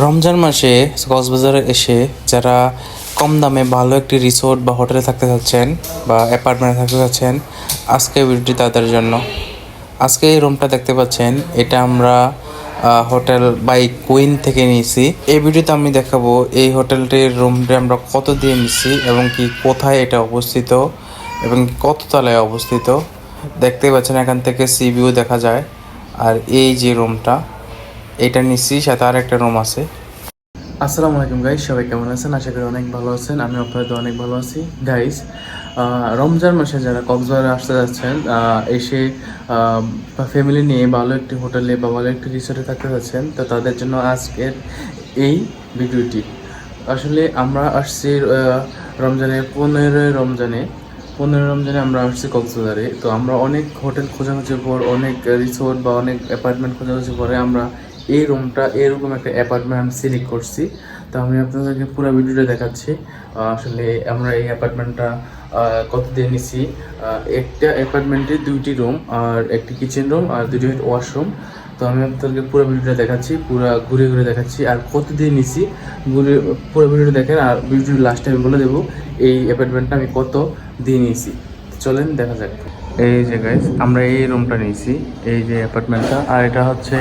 রমজান মাসে কক্সবাজারে এসে যারা কম দামে ভালো একটি রিসোর্ট বা হোটেলে থাকতে চাচ্ছেন বা অ্যাপার্টমেন্টে থাকতে চাচ্ছেন, আজকে ভিডিওটি তাদের জন্য। আজকে এই রুমটা দেখতে পাচ্ছেন, এটা আমরা হোটেল বাই কুইন থেকে নিয়েছি। এই ভিডিওতে আমি দেখাবো এই হোটেলটির রুমটি আমরা কত দিয়ে নিচ্ছি এবং কি কোথায় এটা অবস্থিত এবং কত তলায় অবস্থিত। দেখতে পাচ্ছেন এখান থেকে সি ভিউ দেখা যায়। আর এই যে রুমটা, এটা নিচ্ছি, সাথে আর একটা রুম আছে। আসসালামু আলাইকুম গাইস, সবাই কেমন আছেন? আশা করি অনেক ভালো আছেন। আমি আপনাদের অনেক ভালো আছি গাইস। রমজান মাসে যারা কক্সবাজারে আসতে যাচ্ছেন, এসে ফ্যামিলি নিয়ে ভালো একটি হোটেলে বা ভালো একটি রিসোর্টে থাকতে যাচ্ছেন, তো তাদের জন্য আজকের এই ভিডিওটি। আসলে আমরা আসছি রমজানে 15 রমজানে আমরা আসছি কক্সবাজারে। তো আমরা অনেক হোটেল খোঁজাখুঁজির পর, অনেক রিসোর্ট বা অনেক অ্যাপার্টমেন্ট খোঁজাখুঁজির পরে আমরা এই রুমটা, এরকম একটা অ্যাপার্টমেন্ট আমি সিলেক্ট করছি। তো আমি আপনাদেরকে পুরো ভিডিওটা দেখাচ্ছি। আসলে আমরা এই অ্যাপার্টমেন্টটা কত দিয়ে নিছি। একটা অ্যাপার্টমেন্টে 2টি রুম আর একটি কিচেন রুম আর 2টি ওয়াশরুম। তো আমি আপনাদেরকে পুরো ভিডিওটা দেখাচ্ছি, পুরো ঘুরে ঘুরে দেখাচ্ছি আর কত দিয়ে নিছি পুরো ভিডিওটা দেখেন। আর ভিডিওর লাস্টে আমি বলে দেবো এই অ্যাপার্টমেন্টটা আমি কত দিয়ে নিয়েছি। চলেন দেখা যাক। এই যে গাইস, আমরা এই রুমটা নিয়েছি, এই যে অ্যাপার্টমেন্টটা। আর এটা হচ্ছে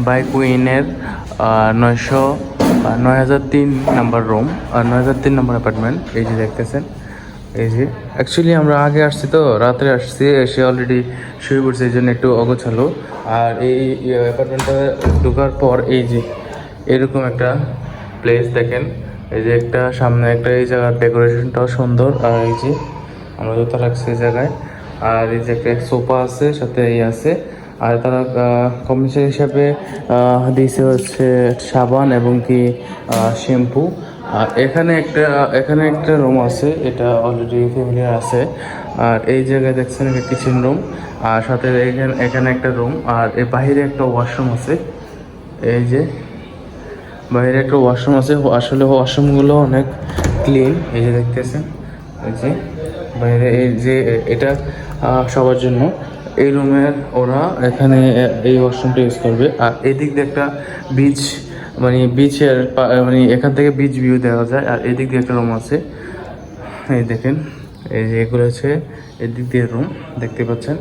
বাই কুইনের 9003 নাম্বার রুম আর 9003 নাম্বার অ্যাপার্টমেন্ট। এই যে দেখতেছেন, এই যে অ্যাকচুয়ালি আমরা আগে আসছি, তো রাত্রে আসছি, এসে অলরেডি শুয়ে পড়ছে, এই জন্য একটু অগোছালো। আর এই অ্যাপার্টমেন্টটা ঢোকার পর এই যে এরকম একটা প্লেস দেখেন। এই যে একটা সামনে একটা, এই জায়গার ডেকোরেশনটাও সুন্দর। আর এই যে আমরা জুতা রাখছি এই জায়গায়। আর এই যে একটা সোফা আছে, সাথে এই আছে। আর তারা কমিশন হিসাবে দিয়েছে হচ্ছে সাবান এবং কি শ্যাম্পু। আর এখানে একটা রুম আছে, এটা অলরেডি ফ্যামিলির আছে। আর এই জায়গায় দেখছেন একটা কিচেন রুম, আর সাথে এখানে একটা রুম। আর এর বাইরে একটা ওয়াশরুম আছে। এই যে বাইরে একটা ওয়াশরুম আছে। আসলে ওয়াশরুমগুলো অনেক ক্লিন। এই যে দেখতেছেন, এই যে বাইরে, এই যে এটা সবার জন্য। এই রুমের ওরা এখানে এই ওয়াশরুমটা ইউজ করবে। আর এদিক দিয়ে একটা বিচ, মানে বিচের মানে এখান থেকে বিচ ভিউ দেওয়া যায়। আর এদিক দিয়ে একটা রুম আছে, এই দেখেন। এই যে এগুলো হচ্ছে এদিক দিয়ে রুম, দেখতে পাচ্ছেন।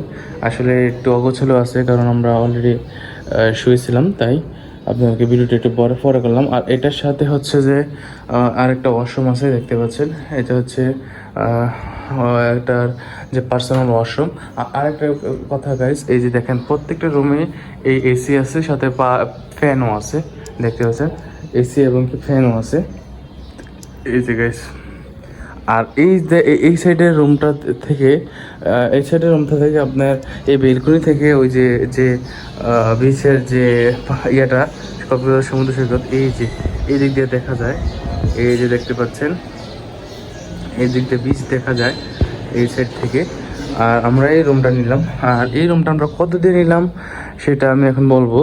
আসলে একটু অগোছালো আছে, কারণ আমরা অলরেডি শুয়েছিলাম, তাই আপনাদেরকে ভিডিওটা একটু পরে করলাম। আর এটার সাথে হচ্ছে যে আরেকটা ওয়াশরুম আছে, দেখতে পাচ্ছেন। এটা হচ্ছে একটার যে পার্সোনাল ওয়াশরুম। আরেকটা কথা গাইস, এই যে দেখেন প্রত্যেকটা রুমে এই এসি আছে, সাথে ফ্যানও আছে, দেখতে পাচ্ছেন। এসি এবং কি ফ্যানও আছে, এই যে গাইস। আর এই সাইডের রুমটা থেকে, এই সাইডের রুমটা থেকে আপনার এই বেলকনি থেকে ওই যে বিচের যে ইয়েটা, কক্সবাজার সমুদ্র সৈকত, এই দিক দিয়ে দেখা যায়। এই যে দেখতে পাচ্ছেন, এই দিক দিয়ে বিচ দেখা যায় এই সাইড থেকে। আর আমরা এই রুমটা নিলাম। আর এই রুমটা আমরা কত দিয়ে নিলাম সেটা আমি এখন বলবো।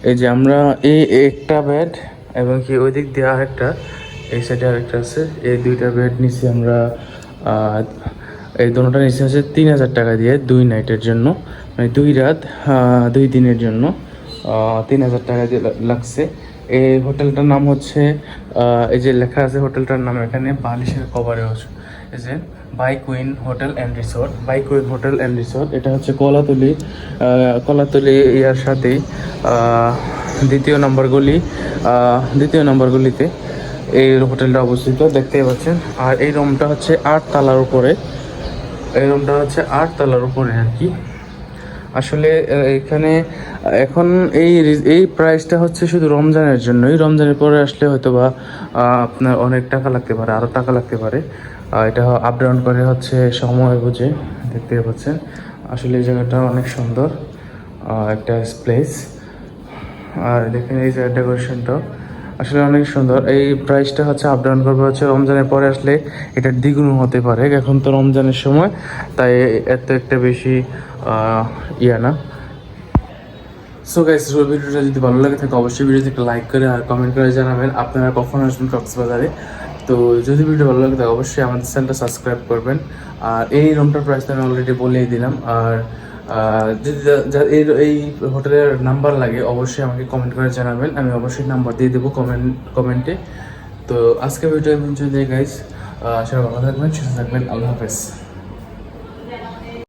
এই যে আমরা এই একটা বেড এবং কি ওই দিক দিয়ে আরেকটা, এই সাইডে আরেকটা আছে, এই 2টা বেড নিচ্ছি আমরা। এই দুটোটা নিচ্ছি হচ্ছে 3000 টাকা দিয়ে 2 নাইটের জন্য, মানে 2 রাত 2 দিনের জন্য 3000 টাকা দিয়ে লাগছে। এই হোটেলটার নাম হচ্ছে, এই যে লেখা আছে হোটেলটার নাম এখানে, বালিশের কভারে আছে, এই যে by Queen hotel and resort, by Queen hotel and resort. এটা হচ্ছে কলাতলি ইয়ার সাথেই দ্বিতীয় নম্বর গলিতে এই হোটেলটা অবস্থিত, দেখতেই পাচ্ছেন। আর এই রুমটা হচ্ছে 8 তলার উপরে, আর কি। আসলে এখানে এখন এই প্রাইসটা হচ্ছে শুধু রমজানের জন্যই। রমজানের পরে আসলে হয়তো বা আপনার অনেক টাকা লাগতে পারে, আরও টাকা লাগতে পারে। এটা আপ ডাউন করে হচ্ছে সময় বুঝে, দেখতে পাচ্ছেন। আসলে এই জায়গাটা অনেক সুন্দর একটা প্লেস। আর দেখেন এই যে ডেকোরেশনটাও আসলে অনেক সুন্দর। এই প্রাইসটা হচ্ছে আপ ডাউন করবে, হচ্ছে রমজানের পরে আসলে এটার দ্বিগুণ হতে পারে। এখন তো রমজানের সময়, তাই এত একটা বেশি না। সো গাইস, ভিডিওটা যদি ভালো লাগে থাকে অবশ্যই ভিডিওতে একটা লাইক করে আর কমেন্ট করে জানাবেন আপনারা কখন আসবেন কক্সবাজারে। তো যদি ভিডিও ভালো লাগে থাকে অবশ্যই আমাদের চ্যানেলটা সাবস্ক্রাইব করবেন। আর এই রুমটার প্রাইসটা আমি অলরেডি বলেই দিলাম। আর যদি এই হোটেলের নাম্বার লাগে অবশ্যই আমাকে কমেন্ট করে জানাবেন, আমি অবশ্যই নাম্বার দিয়ে দেবো কমেন্টে। তো আজকে ভিডিও আমি গাইস, সবাই ভালো থাকবেন, সুস্থ থাকবেন, আল্লাহ হাফেজ।